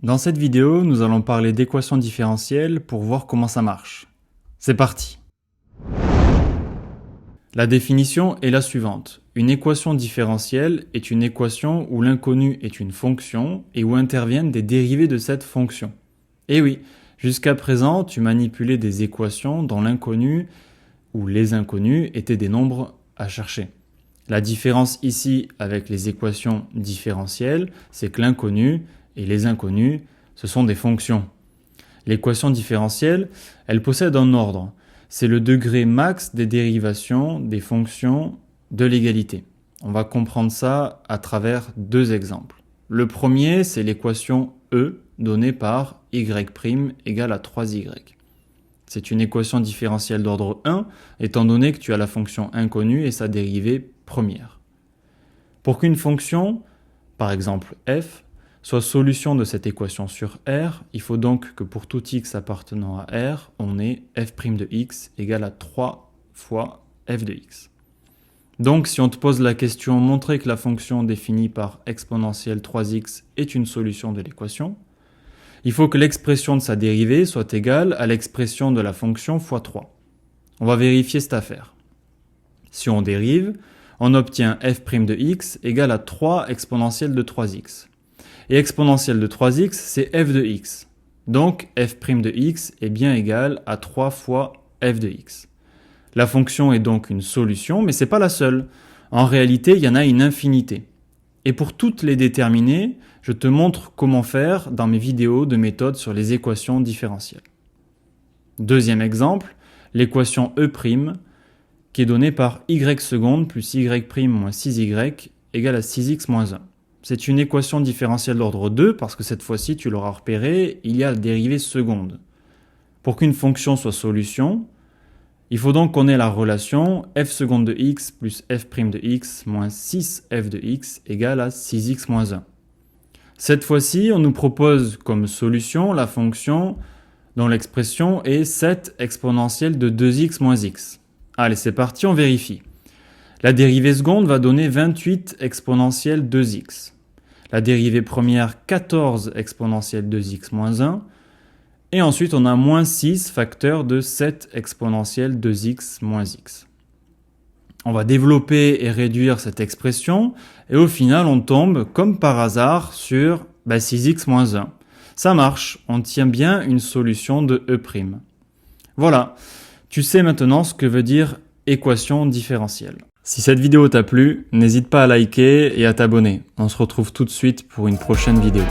Dans cette vidéo, nous allons parler d'équations différentielles pour voir comment ça marche. C'est parti! La définition est la suivante. Une équation différentielle est une équation où l'inconnu est une fonction et où interviennent des dérivées de cette fonction. Et oui, jusqu'à présent, tu manipulais des équations dont l'inconnu ou les inconnus étaient des nombres à chercher. La différence ici avec les équations différentielles, c'est que l'inconnu et les inconnus, ce sont des fonctions. L'équation différentielle, elle possède un ordre. C'est le degré max des dérivations des fonctions de l'égalité. On va comprendre ça à travers deux exemples. Le premier, c'est l'équation E donnée par y' égale à 3y. C'est une équation différentielle d'ordre 1, étant donné que tu as la fonction inconnue et sa dérivée première. Pour qu'une fonction, par exemple f, soit solution de cette équation sur R, il faut donc que pour tout x appartenant à R, on ait f' de x égale à 3 fois f de x. Donc si on te pose la question montrer que la fonction définie par exponentielle 3x est une solution de l'équation, il faut que l'expression de sa dérivée soit égale à l'expression de la fonction fois 3. On va vérifier cette affaire. Si on dérive, on obtient f' de x égale à 3 exponentielle de 3x. Et exponentielle de 3x, c'est f de x. Donc, f' de x est bien égal à 3 fois f de x. La fonction est donc une solution, mais ce n'est pas la seule. En réalité, il y en a une infinité. Et pour toutes les déterminer, je te montre comment faire dans mes vidéos de méthode sur les équations différentielles. Deuxième exemple, l'équation E', qui est donnée par y seconde plus y' moins 6y égale à 6x moins 1. C'est une équation différentielle d'ordre 2 parce que cette fois-ci, tu l'auras repéré, il y a la dérivée seconde. Pour qu'une fonction soit solution, il faut donc qu'on ait la relation f seconde de x plus f' de x moins 6f de x égale à 6x moins 1. Cette fois-ci, on nous propose comme solution la fonction dont l'expression est 7 exponentielle de 2x moins x. Allez, c'est parti, on vérifie. La dérivée seconde va donner 28 exponentielle 2x. La dérivée première, 14 exponentielle 2x moins 1. Et ensuite, on a moins 6 facteur de 7 exponentielle 2x moins x. On va développer et réduire cette expression. Et au final, on tombe, comme par hasard, sur 6x moins 1. Ça marche, on tient bien une solution de E'. Voilà, tu sais maintenant ce que veut dire équation différentielle. Si cette vidéo t'a plu, n'hésite pas à liker et à t'abonner. On se retrouve tout de suite pour une prochaine vidéo.